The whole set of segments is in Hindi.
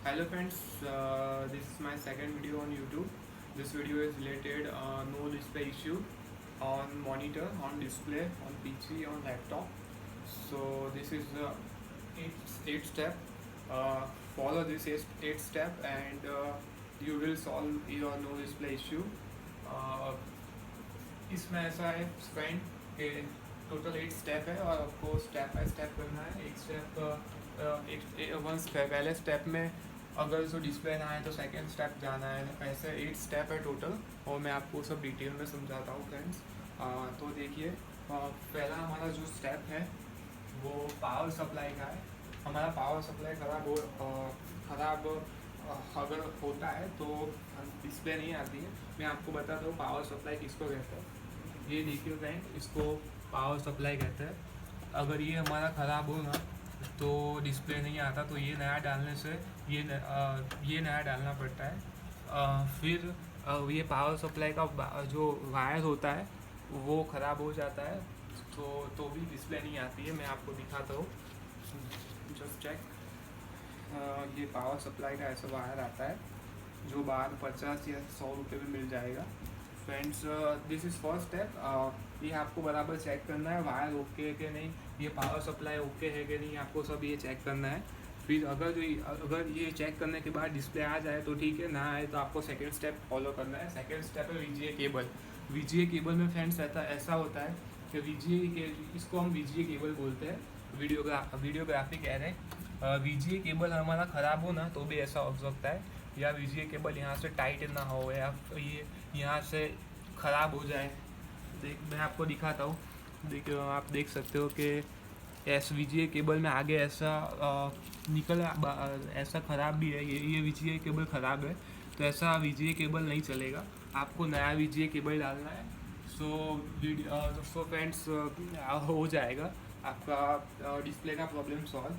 Hello friends, this is my second video on YouTube. This video is related no display issue on monitor, on display, on PC, on laptop. So this is eight step. Follow this eight step and you will solve your no display issue. Uh, इसमें ऐसा है फ्रेंड कि टोटल 8 स्टेप है और आपको स्टेप बाय स्टेप करना है। एक स्टेप वन स्टेप पहले स्टेप में अगर जो डिस्प्ले ना आए तो सेकेंड स्टेप जाना है। ऐसे 8 स्टेप है टोटल और मैं आपको सब डिटेल में समझाता हूँ फ्रेंड्स। तो देखिए, पहला हमारा जो स्टेप है वो पावर सप्लाई का है। हमारा पावर सप्लाई ख़राब अगर होता है तो डिस्प्ले नहीं आती है। मैं आपको बताता हूँ पावर सप्लाई किसको कहते हैं। ये देखिए फ्रेंड, इसको पावर सप्लाई कहते हैं। अगर ये हमारा ख़राब होगा तो डिस्प्ले नहीं आता, तो ये नया डालने से ये नया डालना पड़ता है। फिर ये पावर सप्लाई का जो वायर होता है वो ख़राब हो जाता है तो भी डिस्प्ले नहीं आती है। मैं आपको दिखाता हूँ, जस्ट चेक। ये पावर सप्लाई का ऐसा वायर आता है जो बाहर 50 या 100 रुपये में मिल जाएगा। Friends, this is first step. ये आपको बराबर चेक करना है वायर ओके है कि नहीं, ये पावर सप्लाई ओके है कि नहीं, आपको सब ये चेक करना है। फिर अगर ये चेक करने के बाद डिस्प्ले आ जाए तो ठीक है, ना आए तो आपको सेकेंड स्टेप फॉलो करना है। सेकेंड स्टेप है वीजीए केबल। वीजीए केबल में फ्रेंड्स ऐसा होता है कि इसको हम वीजीए केबल बोलते हैं, वीडियोग्राफी कह रहे हैं। वीजीए केबल हमारा ख़राब हो ना तो भी ऐसा हो सकता है, या वीजीए केबल यहाँ से टाइट ना हो या ये यहाँ से ख़राब हो जाए। मैं आपको दिखाता हूँ। देखिए, आप देख सकते हो कि वीजीए केबल में आगे ऐसा ऐसा ख़राब भी है। ये वीजीए केबल ख़राब है तो ऐसा वीजीए केबल नहीं चलेगा, आपको नया वीजीए केबल डालना है। सो फ्रेंड्स, हो जाएगा आपका डिस्प्ले का प्रॉब्लम सॉल्व।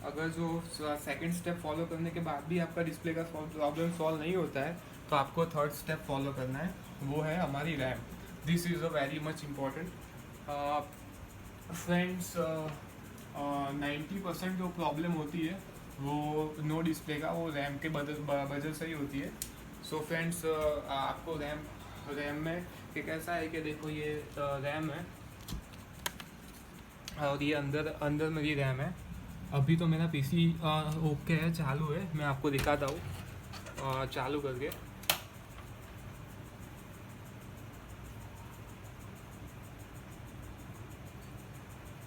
अगर जो सेकंड स्टेप फॉलो करने के बाद भी आपका डिस्प्ले का प्रॉब्लम सॉल्व नहीं होता है तो आपको थर्ड स्टेप फॉलो करना है, वो है हमारी RAM. This is a very much important friends. 90% जो प्रॉब्लम होती है वो नो डिस्प्ले का वो रैम के वजह से ही होती है। सो फ्रेंड्स, आपको रैम में एक ऐसा है कि देखो ये रैम है और ये अंदर मेरी रैम है। अभी तो मेरा पीसी ओके है, चालू है। मैं आपको दिखाता हूँ चालू करके।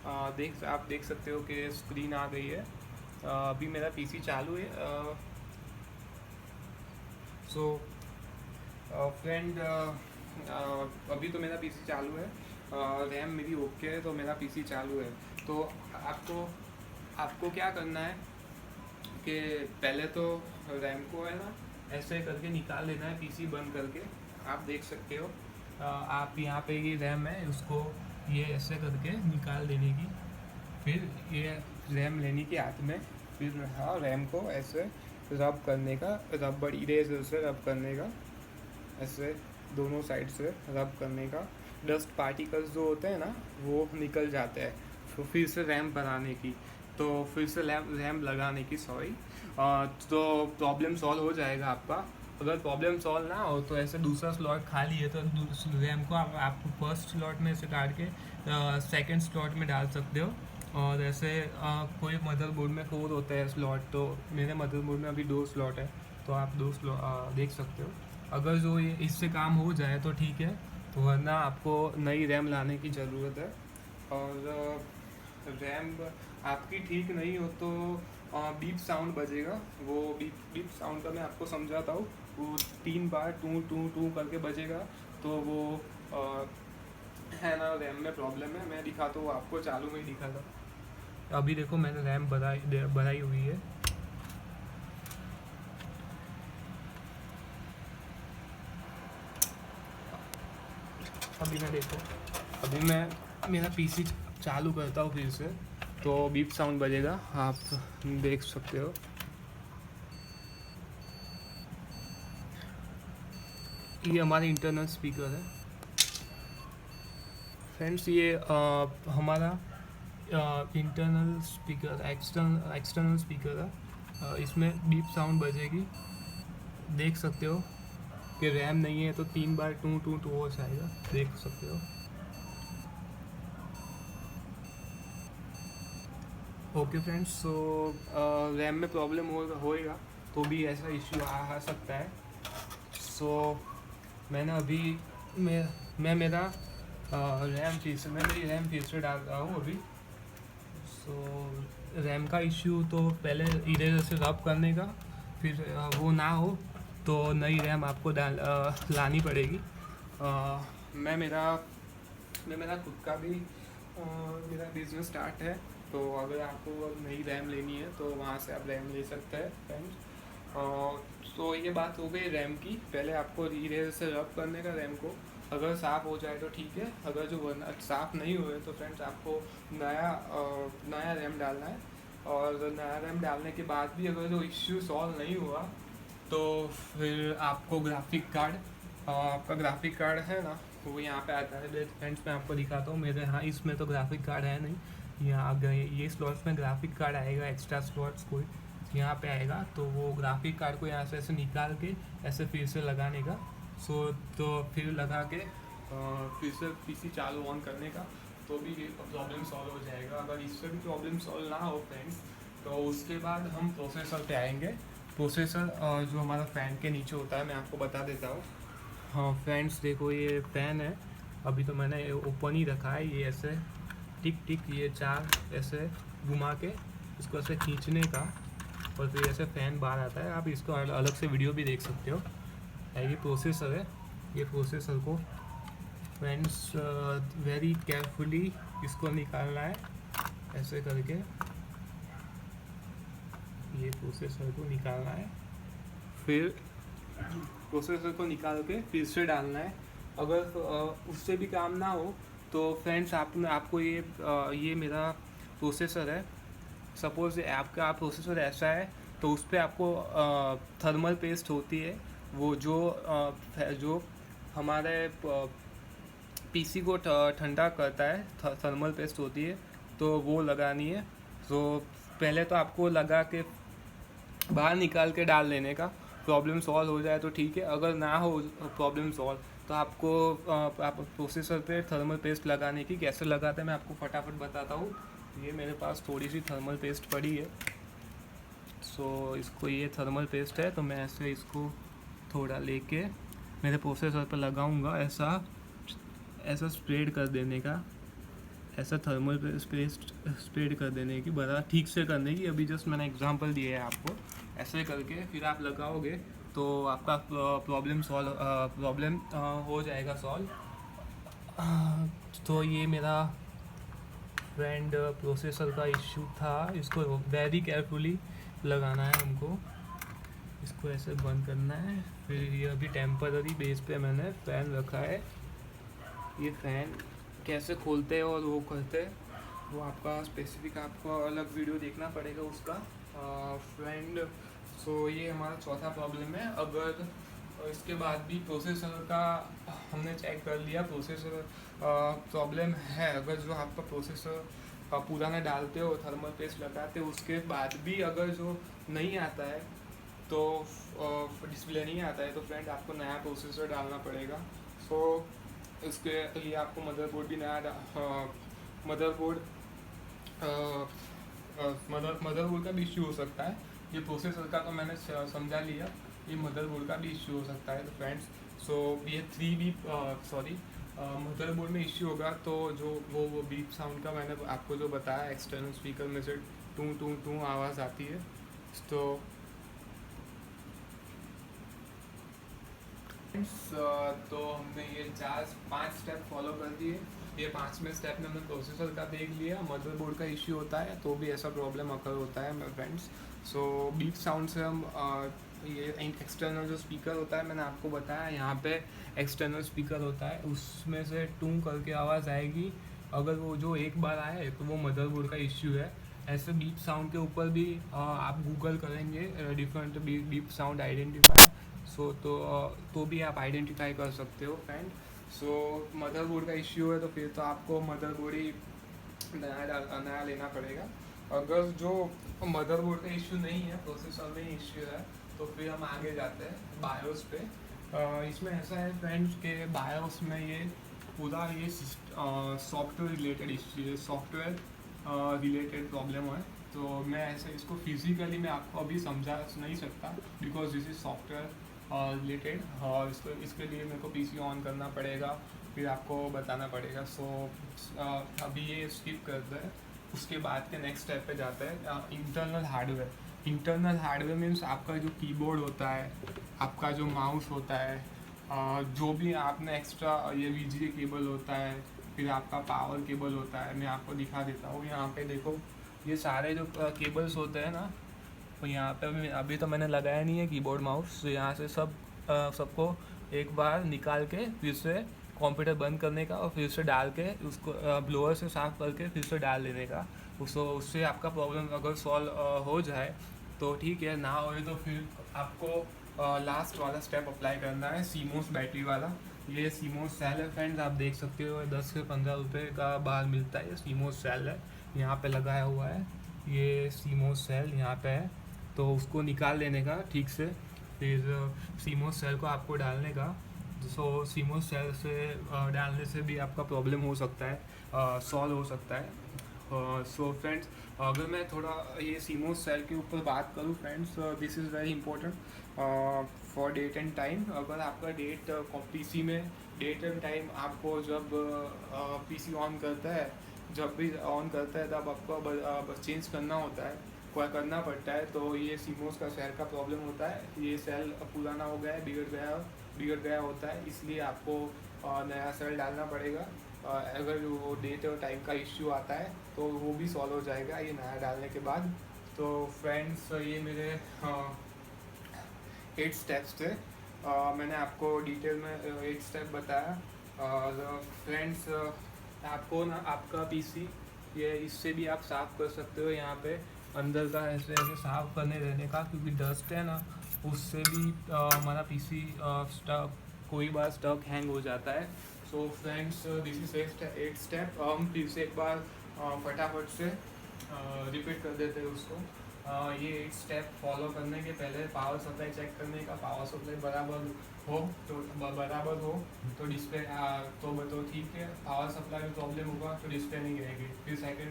आप देख सकते हो कि स्क्रीन आ गई है। अभी मेरा पीसी चालू है। सो फ्रेंड, अभी तो मेरा पीसी चालू है, रैम मेरी ओके है तो मेरा पीसी चालू है। तो आपको क्या करना है कि पहले तो रैम को है ना ऐसे करके निकाल लेना है, पीसी बंद करके। आप देख सकते हो, आप यहाँ पे ये रैम है उसको ये ऐसे करके निकाल देने की, फिर ये रैम लेने की हाथ में, फिर रैम को ऐसे रब करने का, रबड़ इरेजर से रब करने का, ऐसे दोनों साइड से रब करने का। डस्ट पार्टिकल्स जो होते हैं ना वो निकल जाते हैं। तो फिर से रैम बनाने की, तो फिर से रैम लगाने की, सॉरी। तो प्रॉब्लम सॉल्व हो जाएगा आपका। अगर प्रॉब्लम सॉल्व ना हो तो ऐसे दूसरा स्लॉट खाली है तो रैम को आप फर्स्ट स्लॉट में से काट के सेकंड स्लॉट में डाल सकते हो। और ऐसे कोई मदरबोर्ड में 4 होता है स्लॉट, तो मेरे मदरबोर्ड में अभी 2 स्लॉट है, तो आप 2 स्लॉट देख सकते हो। अगर जो ये इससे काम हो जाए तो ठीक है, तो वरना आपको नई रैम लाने की ज़रूरत है। और रैम आपकी ठीक नहीं हो तो बीप साउंड बजेगा। वो बीप साउंड का मैं आपको समझाता हूँ। वो 3 बार टू टू टू करके बजेगा, तो वो है ना रैम में प्रॉब्लम है। मैं दिखाता हूँ आपको, चालू में ही दिखाता हूँ। अभी देखो मैंने रैम बढ़ाई हुई है। अभी मैं मेरा पीसी चालू करता हूँ फिर से, तो बीप साउंड बजेगा, आप देख सकते हो। ये हमारा इंटरनल स्पीकर है फ्रेंड्स। ये हमारा इंटरनल स्पीकर एक्सटर्नल स्पीकर है। इसमें बीप साउंड बजेगी, देख सकते हो कि रैम नहीं है तो 3 बार टू टू टू हो जाएगा, देख सकते हो। ओके फ्रेंड्स, सो रैम में प्रॉब्लम होएगा तो भी ऐसा इश्यू आ सकता है। सो मैंने अभी मैं मेरा मैं मेरी रैम फिर से डाल रहा हूँ अभी। सो रैम का इश्यू तो पहले इरेजर से रब करने का, फिर वो ना हो तो नई रैम आपको लानी पड़ेगी। मैं मेरा खुद का भी मेरा बिजनेस स्टार्ट है, तो अगर आपको नई रैम लेनी है तो वहाँ से आप रैम ले सकते हैं फ्रेंड्स। तो ये बात हो गई रैम की। पहले आपको इरेजर से रब करने का रैम को, अगर साफ़ हो जाए तो ठीक है, अगर जो साफ़ नहीं हुए तो फ्रेंड्स आपको नया रैम डालना है। और नया रैम डालने के बाद भी अगर जो इश्यू सॉल्व नहीं हुआ तो फिर आपको आपका ग्राफिक कार्ड है ना, वो यहाँ पे आता है। फ्रेंड्स मैं आपको दिखाता हूँ, मेरे यहाँ इसमें तो ग्राफिक कार्ड है नहीं। यहाँ गए ये स्लॉट्स में ग्राफिक कार्ड आएगा, एक्स्ट्रा स्लॉट्स कोई यहाँ पे आएगा, तो वो ग्राफिक कार्ड को यहाँ से ऐसे निकाल के ऐसे फिर से लगाने का। तो फिर लगा के फिर से पीसी चालू ऑन करने का, तो भी प्रॉब्लम सॉल्व हो जाएगा। अगर इससे भी प्रॉब्लम सॉल्व ना हो फ्रेंड्स, तो उसके बाद हम प्रोसेसर पे आएंगे। प्रोसेसर जो हमारा फ़ैन के नीचे होता है, मैं आपको बता देता हूँ। हाँ फ्रेंड्स देखो, ये फ़ैन है, अभी तो मैंने ओपन ही रखा है। ये ऐसे टिक टिक ये 4 ऐसे घुमा के इसको ऐसे खींचने का, और फिर ऐसे फ़ैन बाहर आता है। आप इसको अलग से वीडियो भी देख सकते हो। ये प्रोसेसर है, ये प्रोसेसर को फ्रेंड्स वेरी केयरफुली इसको निकालना है ऐसे करके। ये प्रोसेसर को निकालना है, फिर प्रोसेसर को निकाल के फिर से डालना है। अगर उससे भी काम ना हो तो फ्रेंड्स आपको ये मेरा प्रोसेसर है। सपोज़ आपका प्रोसेसर ऐसा है तो उस पर आपको थर्मल पेस्ट होती है, वो जो हमारे पीसी को ठंडा करता है, थर्मल पेस्ट होती है, तो वो लगानी है। तो पहले तो आपको लगा के बाहर निकाल के डाल लेने का, प्रॉब्लम सॉल्व हो जाए तो ठीक है। अगर ना हो प्रॉब्लम सॉल्व तो आपको आप प्रोसेसर पे थर्मल पेस्ट लगाने की कैसे लगाते हैं मैं आपको फटाफट बताता हूँ। ये मेरे पास थोड़ी सी थर्मल पेस्ट पड़ी है। सो इसको, ये थर्मल पेस्ट है, तो मैं ऐसे इसको थोड़ा लेके मेरे प्रोसेसर पर लगाऊंगा। ऐसा स्प्रेड कर देने का, ऐसा थर्मल पेस्ट स्प्रेड कर देने की, बड़ा ठीक से करने की। अभी जस्ट मैंने एग्जांपल दिया है आपको, ऐसे करके फिर आप लगाओगे तो आपका प्रॉब्लम हो जाएगा सॉल्व। तो ये मेरा फ्रेंड प्रोसेसर का इश्यू था, इसको वेरी केयरफुली लगाना है हमको। इसको ऐसे बंद करना है। फिर ये अभी टेम्पररी बेस पे मैंने फ़ैन रखा है। ये फ़ैन कैसे खोलते हैं और वो करते हैं, वो आपका स्पेसिफिक आपको अलग वीडियो देखना पड़ेगा उसका फ्रेंड। सो ये हमारा चौथा प्रॉब्लम है। अगर इसके बाद भी प्रोसेसर का हमने चेक कर लिया, प्रोसेसर प्रॉब्लम है, अगर जो आपका प्रोसेसर पुराना डालते हो, थर्मल पेस्ट लगाते हो, उसके बाद भी अगर जो नहीं आता है तो डिस्प्ले नहीं आता है, तो फ्रेंड आपको नया प्रोसेसर डालना पड़ेगा। सो इसके लिए आपको मदरबोर्ड भी नया मदरबोर्ड का भी इश्यू हो सकता है। ये प्रोसेसर का तो मैंने समझा लिया, ये मदरबोर्ड का भी इश्यू हो सकता है। तो फ्रेंड्स ये 3 मदरबोर्ड में इश्यू होगा तो जो वो बीप साउंड का मैंने आपको जो बताया, एक्सटर्नल स्पीकर में से टू टू टू आवाज़ आती है। तो हमने ये 4-5 स्टेप फॉलो कर दिए। ये 5वें स्टेप में हमने प्रोसेसर का देख लिया, मदरबोर्ड का इश्यू होता है तो भी ऐसा प्रॉब्लम अकर होता है मेरे फ्रेंड्स। सो बीप साउंड से हम ये एक्सटर्नल जो स्पीकर होता है, मैंने आपको बताया यहाँ पे एक्सटर्नल स्पीकर होता है, उसमें से टू करके आवाज़ आएगी। अगर वो जो एक बार आए तो वो मदरबोर्ड का इश्यू है। ऐसे बीप साउंड के ऊपर भी आप गूगल करेंगे डिफरेंट बीप साउंड आइडेंटिफायर, तो भी आप आइडेंटिफाई कर सकते हो फ्रेंड। सो मदरबोर्ड का इश्यू है तो फिर तो आपको मदरबोर्ड ही नया लेना पड़ेगा। अगर जो मदरबोर्ड का इश्यू नहीं है, प्रोसेसर में इश्यू है, तो फिर हम आगे जाते हैं बायोस पे। इसमें ऐसा है फ्रेंड्स के बायोस में ये पूरा ये सॉफ्टवेयर रिलेटेड इश्यू है, सॉफ्टवेयर रिलेटेड प्रॉब्लम है। तो मैं ऐसे इसको फिजिकली मैं आपको अभी समझा नहीं सकता, because this is software related, और इसके लिए मेरे को पीसी ऑन करना पड़ेगा, फिर आपको बताना पड़ेगा। सो अभी ये स्किप करते हैं, उसके बाद के नेक्स्ट स्टेप पे जाता है internal hardware. Internal hardware means आपका जो कीबोर्ड होता है, आपका जो माउस होता है, जो भी आपने एक्स्ट्रा ये वीजीए केबल होता है, फिर आपका पावर केबल होता है। मैं आपको दिखा देता हूँ, यहाँ पे देखो ये सारे जो केबल्स होते हैं ना, तो यहाँ पे अभी तो मैंने लगाया नहीं है कीबोर्ड माउस, तो यहाँ से सबको एक बार निकाल के फिर से कंप्यूटर बंद करने का, और फिर से डाल के उसको ब्लोअर से साफ करके फिर से डाल देने का। उससे आपका प्रॉब्लम अगर सॉल्व हो जाए तो ठीक है, ना हो तो फिर आपको लास्ट वाला स्टेप अप्लाई करना है, सीमोस बैटरी वाला। ये सीमोस सेल है फ्रेंड्स, आप देख सकते हो 10 से 15 रुपये का बाहर मिलता है। ये सीमोस सेल है, यहाँ पे लगाया हुआ है, ये सीमोस सेल यहाँ पे है। तो उसको निकाल लेने का ठीक से, फिर सीमोस सेल को आपको डालने का। सो सीमोस सेल से डालने से भी आपका प्रॉब्लम हो सकता है, सॉल्व हो सकता है। सो फ्रेंड्स, अगर मैं थोड़ा ये सीमोस सेल के ऊपर बात करूँ friends, this is very important for date and time. अगर आपका पीसी में डेट एंड टाइम आपको जब पीसी ऑन करता है, जब भी ऑन करता है तब आपको चेंज करना होता है, करना पड़ता है, तो ये सीमोस का सेल का प्रॉब्लम होता है। ये सेल पुराना हो गया है, बिगड़ गया होता है, इसलिए आपको नया सेल डालना पड़ेगा। अगर वो डेट और टाइम का इश्यू आता है तो वो भी सॉल्व हो जाएगा ये नया डालने के बाद। तो फ्रेंड्स, ये मेरे 8 स्टेप्स थे। मैंने आपको डिटेल में 8 स्टेप बताया। और फ्रेंड्स, आपको ना आपका पीसी ये इससे भी आप साफ़ कर सकते हो, यहाँ पे अंदर का ऐसे ऐसे साफ़ करने देने का, क्योंकि डस्ट है ना, उससे भी हमारा पीसी कोई बार स्टक हैंग हो जाता है। So friends, this is 8 step. हम फिर से एक बार फटाफट से रिपीट कर देते हैं उसको। ये 8 स्टेप फॉलो करने के पहले पावर सप्लाई चेक करने का, पावर सप्लाई बराबर हो तो डिस्प्ले तो ठीक है। पावर सप्लाई में प्रॉब्लम होगा तो डिस्प्ले नहीं गिरेगी। फिर सेकंड,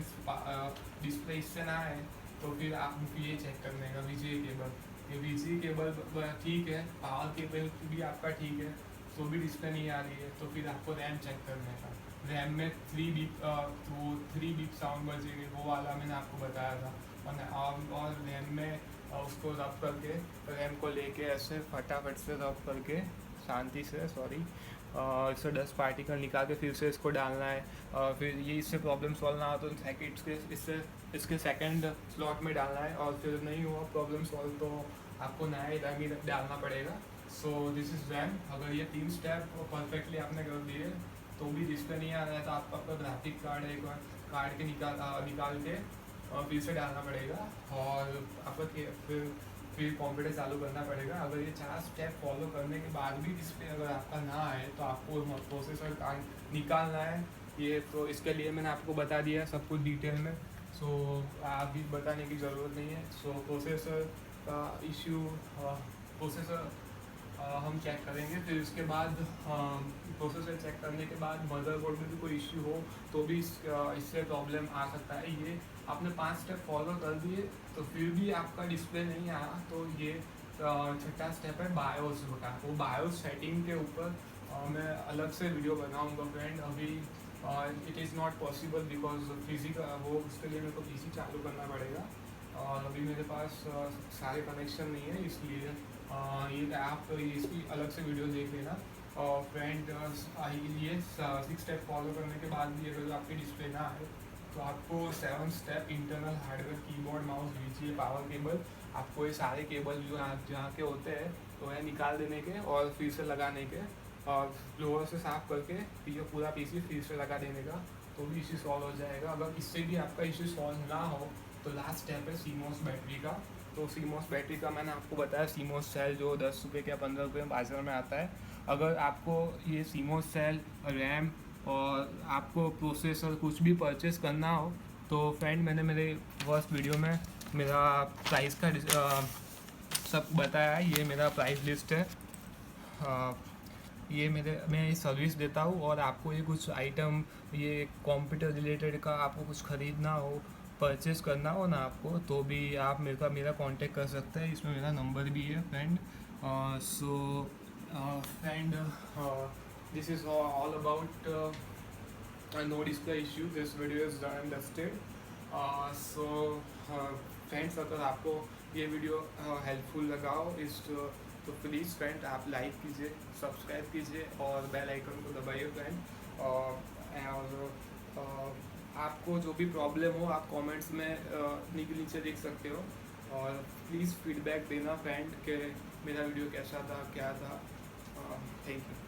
डिस्प्ले इससे ना आए तो फिर आप ये चेक करने का वीजीए केबल, ये वीजीए केबल ठीक है, पावर केबल भी आपका ठीक है, तो भी डिस्प्ले नहीं आ रही है, तो फिर आपको रैम चेक करने का। रैम में 3 बीप साउंड बजेंगे, वो वाला मैंने आपको बताया था। और रैम में उसको रब करके, रैम को लेके ऐसे फटाफट से रब करके शांति से, इससे 10 पार्टिकल निकाल के फिर से इसको डालना है। फिर ये इससे प्रॉब्लम सॉल्व ना हो तो इसके सेकंड स्लॉट में डालना है, और फिर नहीं हुआ प्रॉब्लम सॉल्व तो आपको नया रैम ही डालना पड़ेगा। So this is RAM. अगर ये 3 स्टेप परफेक्टली आपने कर दिए तो भी डिस्प्ले नहीं आ रहा है, तो आपका अपना ग्राफिक कार्ड एक बार कार्ड के निकाल के फिर से डालना पड़ेगा, और आपका फिर कंप्यूटर चालू करना पड़ेगा। अगर ये 4 स्टेप फॉलो करने के बाद भी डिस्प्ले अगर आपका ना आए तो आपको प्रोसेसर कार्ड निकालना है। ये तो इसके लिए मैंने आपको बता दिया सब कुछ डिटेल में, सो अभी बताने की ज़रूरत नहीं है। सो प्रोसेसर का इश्यू, प्रोसेसर हम चेक करेंगे। फिर उसके बाद प्रोसेसर चेक करने के बाद मदरबोर्ड में भी कोई इश्यू हो तो भी इससे प्रॉब्लम आ सकता है। ये आपने 5 स्टेप फॉलो कर दिए तो फिर भी आपका डिस्प्ले नहीं आया, तो ये छठा स्टेप है बायोस का। वो बायोस सेटिंग के ऊपर मैं अलग से वीडियो बनाऊंगा फ्रेंड। अभी it is not possible because physical वो उसके लिए मेरे को पीसी चालू करना पड़ेगा, और अभी मेरे पास सारे कनेक्शन नहीं है, इसलिए ये आप इसकी अलग से वीडियो देख लेना। और फ्रेंड, ये 6 स्टेप फॉलो करने के बाद भी अगर आपकी डिस्प्ले ना आए तो आपको 7 step internal hardware, keyboard, mouse, VGA, power cable, आपको ये सारे केबल जो जहाँ के होते हैं तो वह निकाल देने के और फिर से लगाने के, और ब्लोअर से साफ करके फिर पूरा पीसी फिर से लगा देने का, तो भी इश्यू सॉल्व हो जाएगा। अगर इससे भी आपका इश्यू सॉल्व ना हो तो लास्ट स्टेप है सीमोस बैटरी का। तो सीमोस बैटरी का मैंने आपको बताया, सीमोस सेल जो 10 रुपये या 15 रुपये में बाजार में आता है। अगर आपको ये सीमोस सेल, रैम और आपको प्रोसेसर कुछ भी परचेस करना हो तो फ्रेंड, मैंने मेरे फर्स्ट वीडियो में मेरा प्राइस का सब बताया है। ये मेरा प्राइस लिस्ट है। ये मैं सर्विस देता हूँ, और आपको ये कुछ आइटम, ये कंप्यूटर रिलेटेड का आपको कुछ ख़रीदना हो, परचेज़ करना हो ना आपको, तो भी आप मेरा कांटेक्ट कर सकते हैं। इसमें मेरा नंबर भी है friend. So friend, this is all about no display issue. This video is done and dusted. So friends, अगर आपको ये वीडियो हेल्पफुल लगा हो तो प्लीज़ फ्रेंड आप लाइक कीजिए, सब्सक्राइब कीजिए और बेल आइकन को दबाइए फ्रेंड। और आपको जो भी प्रॉब्लम हो आप कमेंट्स में नीचे लिख सकते हो, और प्लीज़ फीडबैक देना फ्रेंड कि मेरा वीडियो कैसा था, क्या था। Thank you.